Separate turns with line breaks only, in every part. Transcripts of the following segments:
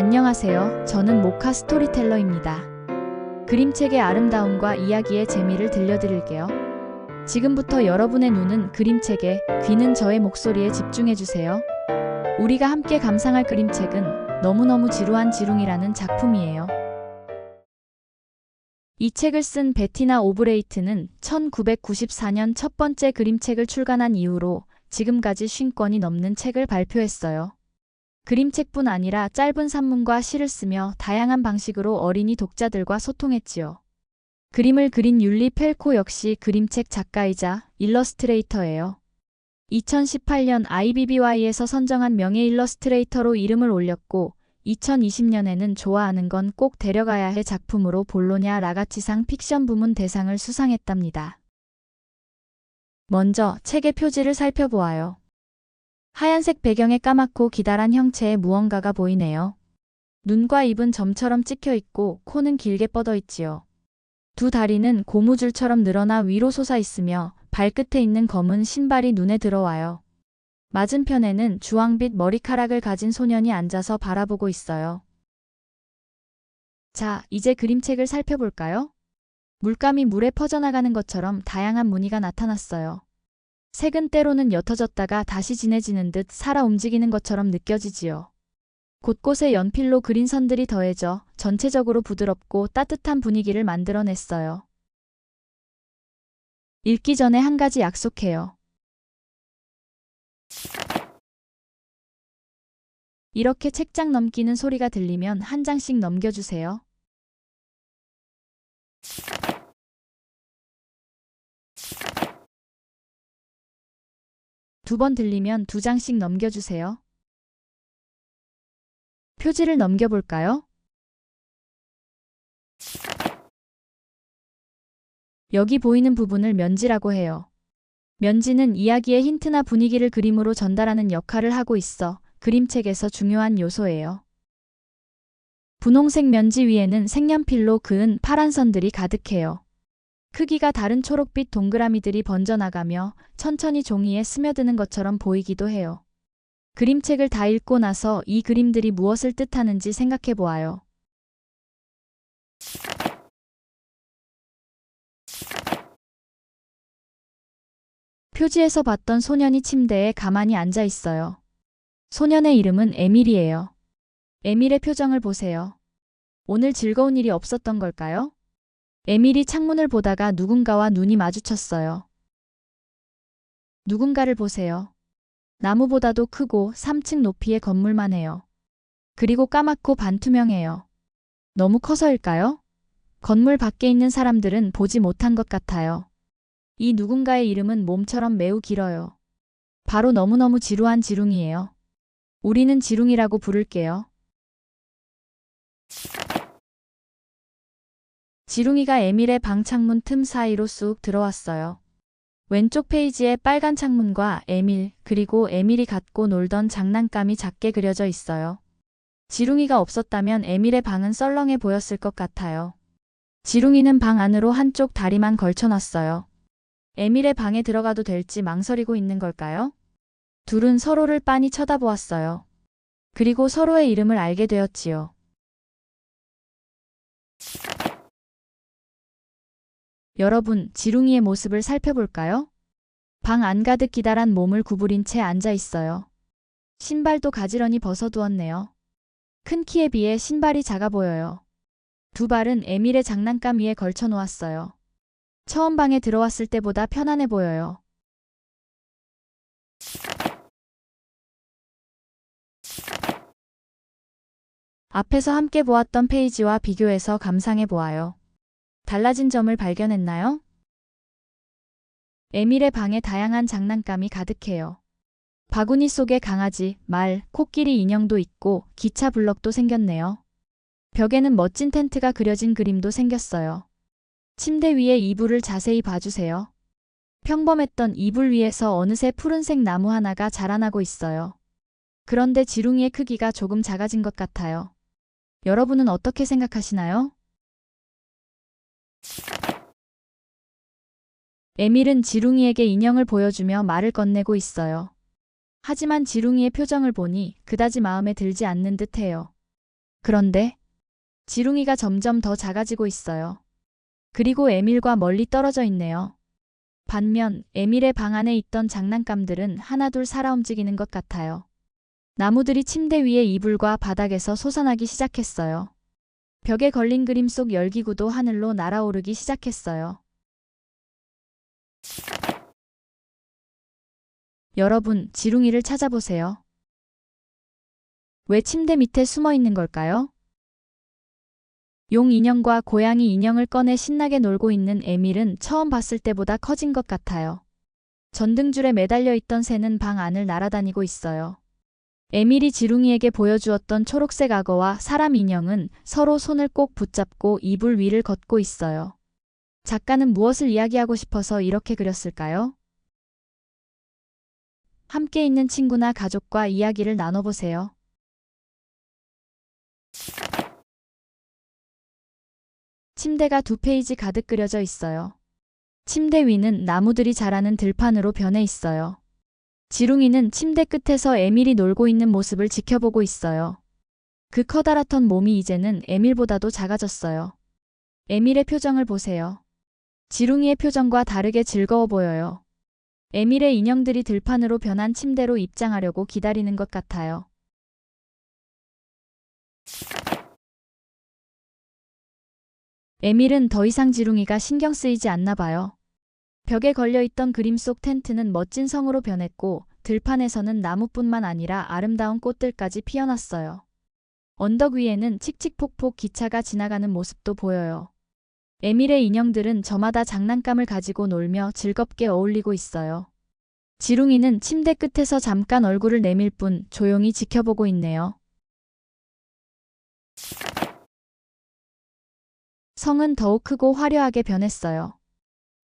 안녕하세요. 저는 모카 스토리텔러입니다. 그림책의 아름다움과 이야기의 재미를 들려드릴게요. 지금부터 여러분의 눈은 그림책에, 귀는 저의 목소리에 집중해주세요. 우리가 함께 감상할 그림책은 너무너무 지루한 지룽이라는 작품이에요. 이 책을 쓴 베티나 오브레이트는 1994년 첫 번째 그림책을 출간한 이후로 지금까지 50권이 넘는 책을 발표했어요. 그림책뿐 아니라 짧은 산문과 시를 쓰며 다양한 방식으로 어린이 독자들과 소통했지요. 그림을 그린 율리 펠코 역시 그림책 작가이자 일러스트레이터예요. 2018년 IBBY에서 선정한 명예 일러스트레이터로 이름을 올렸고 2020년에는 좋아하는 건 꼭 데려가야 해 작품으로 볼로냐 라가치상 픽션 부문 대상을 수상했답니다. 먼저 책의 표지를 살펴보아요. 하얀색 배경에 까맣고 기다란 형체의 무언가가 보이네요. 눈과 입은 점처럼 찍혀 있고 코는 길게 뻗어 있지요. 두 다리는 고무줄처럼 늘어나 위로 솟아 있으며 발끝에 있는 검은 신발이 눈에 들어와요. 맞은편에는 주황빛 머리카락을 가진 소년이 앉아서 바라보고 있어요. 자, 이제 그림책을 살펴볼까요? 물감이 물에 퍼져나가는 것처럼 다양한 무늬가 나타났어요. 색은 때로는 옅어졌다가 다시 진해지는 듯 살아 움직이는 것처럼 느껴지지요. 곳곳에 연필로 그린 선들이 더해져 전체적으로 부드럽고 따뜻한 분위기를 만들어냈어요. 읽기 전에 한 가지 약속해요. 이렇게 책장 넘기는 소리가 들리면 한 장씩 넘겨주세요. 두 번 들리면 두 장씩 넘겨주세요. 표지를 넘겨볼까요? 여기 보이는 부분을 면지라고 해요. 면지는 이야기의 힌트나 분위기를 그림으로 전달하는 역할을 하고 있어 그림책에서 중요한 요소예요. 분홍색 면지 위에는 색연필로 그은 파란 선들이 가득해요. 크기가 다른 초록빛 동그라미들이 번져나가며 천천히 종이에 스며드는 것처럼 보이기도 해요. 그림책을 다 읽고 나서 이 그림들이 무엇을 뜻하는지 생각해 보아요. 표지에서 봤던 소년이 침대에 가만히 앉아 있어요. 소년의 이름은 에밀이에요. 에밀의 표정을 보세요. 오늘 즐거운 일이 없었던 걸까요? 에밀이 창문을 보다가 누군가와 눈이 마주쳤어요. 누군가를 보세요. 나무보다도 크고 3층 높이의 건물만 해요. 그리고 까맣고 반투명해요. 너무 커서일까요? 건물 밖에 있는 사람들은 보지 못한 것 같아요. 이 누군가의 이름은 몸처럼 매우 길어요. 바로 너무너무 지루한 지룽이에요. 우리는 지룽이라고 부를게요. 지룽이가 에밀의 방 창문 틈 사이로 쑥 들어왔어요. 왼쪽 페이지에 빨간 창문과 에밀, 그리고 에밀이 갖고 놀던 장난감이 작게 그려져 있어요. 지룽이가 없었다면 에밀의 방은 썰렁해 보였을 것 같아요. 지룽이는 방 안으로 한쪽 다리만 걸쳐놨어요. 에밀의 방에 들어가도 될지 망설이고 있는 걸까요? 둘은 서로를 빤히 쳐다보았어요. 그리고 서로의 이름을 알게 되었지요. 여러분, 지룽이의 모습을 살펴볼까요? 방 안 가득 기다란 몸을 구부린 채 앉아 있어요. 신발도 가지런히 벗어두었네요. 큰 키에 비해 신발이 작아 보여요. 두 발은 에밀의 장난감 위에 걸쳐 놓았어요. 처음 방에 들어왔을 때보다 편안해 보여요. 앞에서 함께 보았던 페이지와 비교해서 감상해 보아요. 달라진 점을 발견했나요? 에밀의 방에 다양한 장난감이 가득해요. 바구니 속에 강아지, 말, 코끼리 인형도 있고 기차 블럭도 생겼네요. 벽에는 멋진 텐트가 그려진 그림도 생겼어요. 침대 위에 이불을 자세히 봐주세요. 평범했던 이불 위에서 어느새 푸른색 나무 하나가 자라나고 있어요. 그런데 지룽이의 크기가 조금 작아진 것 같아요. 여러분은 어떻게 생각하시나요? 에밀은 지룽이에게 인형을 보여주며 말을 건네고 있어요. 하지만 지룽이의 표정을 보니 그다지 마음에 들지 않는 듯해요. 그런데 지룽이가 점점 더 작아지고 있어요. 그리고 에밀과 멀리 떨어져 있네요. 반면 에밀의 방 안에 있던 장난감들은 하나둘 살아 움직이는 것 같아요. 나무들이 침대 위에 이불과 바닥에서 솟아나기 시작했어요. 벽에 걸린 그림 속 열기구도 하늘로 날아오르기 시작했어요. 여러분, 지룽이를 찾아보세요. 왜 침대 밑에 숨어 있는 걸까요? 용 인형과 고양이 인형을 꺼내 신나게 놀고 있는 에밀은 처음 봤을 때보다 커진 것 같아요. 전등줄에 매달려 있던 새는 방 안을 날아다니고 있어요. 에밀이 지룽이에게 보여주었던 초록색 악어와 사람 인형은 서로 손을 꼭 붙잡고 이불 위를 걷고 있어요. 작가는 무엇을 이야기하고 싶어서 이렇게 그렸을까요? 함께 있는 친구나 가족과 이야기를 나눠보세요. 침대가 2페이지 가득 그려져 있어요. 침대 위는 나무들이 자라는 들판으로 변해 있어요. 지룽이는 침대 끝에서 에밀이 놀고 있는 모습을 지켜보고 있어요. 그 커다랗던 몸이 이제는 에밀보다도 작아졌어요. 에밀의 표정을 보세요. 지룽이의 표정과 다르게 즐거워 보여요. 에밀의 인형들이 들판으로 변한 침대로 입장하려고 기다리는 것 같아요. 에밀은 더 이상 지룽이가 신경 쓰이지 않나 봐요. 벽에 걸려있던 그림 속 텐트는 멋진 성으로 변했고 들판에서는 나무뿐만 아니라 아름다운 꽃들까지 피어났어요. 언덕 위에는 칙칙폭폭 기차가 지나가는 모습도 보여요. 에밀의 인형들은 저마다 장난감을 가지고 놀며 즐겁게 어울리고 있어요. 지룽이는 침대 끝에서 잠깐 얼굴을 내밀 뿐 조용히 지켜보고 있네요. 성은 더욱 크고 화려하게 변했어요.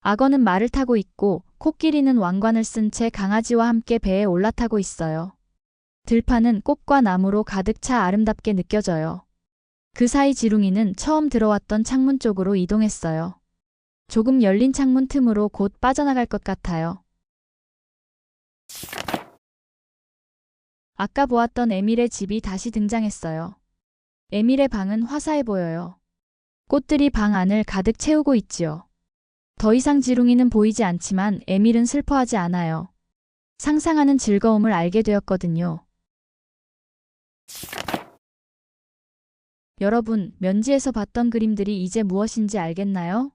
악어는 말을 타고 있고 코끼리는 왕관을 쓴 채 강아지와 함께 배에 올라타고 있어요. 들판은 꽃과 나무로 가득 차 아름답게 느껴져요. 그 사이 지룽이는 처음 들어왔던 창문 쪽으로 이동했어요. 조금 열린 창문 틈으로 곧 빠져나갈 것 같아요. 아까 보았던 에밀의 집이 다시 등장했어요. 에밀의 방은 화사해 보여요. 꽃들이 방 안을 가득 채우고 있지요. 더 이상 지룽이는 보이지 않지만 에밀은 슬퍼하지 않아요. 상상하는 즐거움을 알게 되었거든요. 여러분, 면지에서 봤던 그림들이 이제 무엇인지 알겠나요?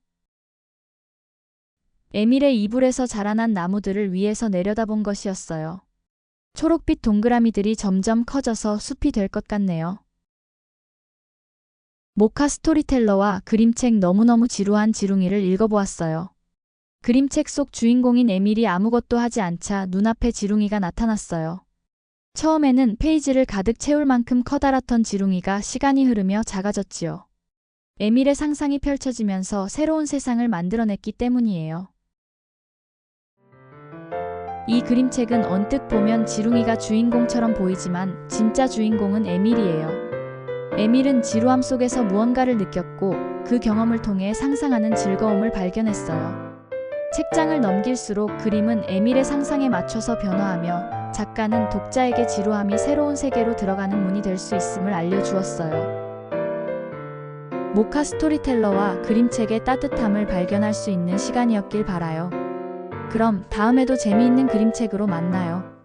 에밀의 이불에서 자라난 나무들을 위에서 내려다본 것이었어요. 초록빛 동그라미들이 점점 커져서 숲이 될 것 같네요. 모카 스토리텔러와 그림책 너무너무 지루한 지룽이를 읽어보았어요. 그림책 속 주인공인 에밀이 아무것도 하지 않자 눈앞에 지룽이가 나타났어요. 처음에는 페이지를 가득 채울 만큼 커다랗던 지룽이가 시간이 흐르며 작아졌지요. 에밀의 상상이 펼쳐지면서 새로운 세상을 만들어냈기 때문이에요. 이 그림책은 언뜻 보면 지룽이가 주인공처럼 보이지만 진짜 주인공은 에밀이에요. 에밀은 지루함 속에서 무언가를 느꼈고 그 경험을 통해 상상하는 즐거움을 발견했어요. 책장을 넘길수록 그림은 에밀의 상상에 맞춰서 변화하며 작가는 독자에게 지루함이 새로운 세계로 들어가는 문이 될 수 있음을 알려주었어요. 모카 스토리텔러와 그림책의 따뜻함을 발견할 수 있는 시간이었길 바라요. 그럼 다음에도 재미있는 그림책으로 만나요.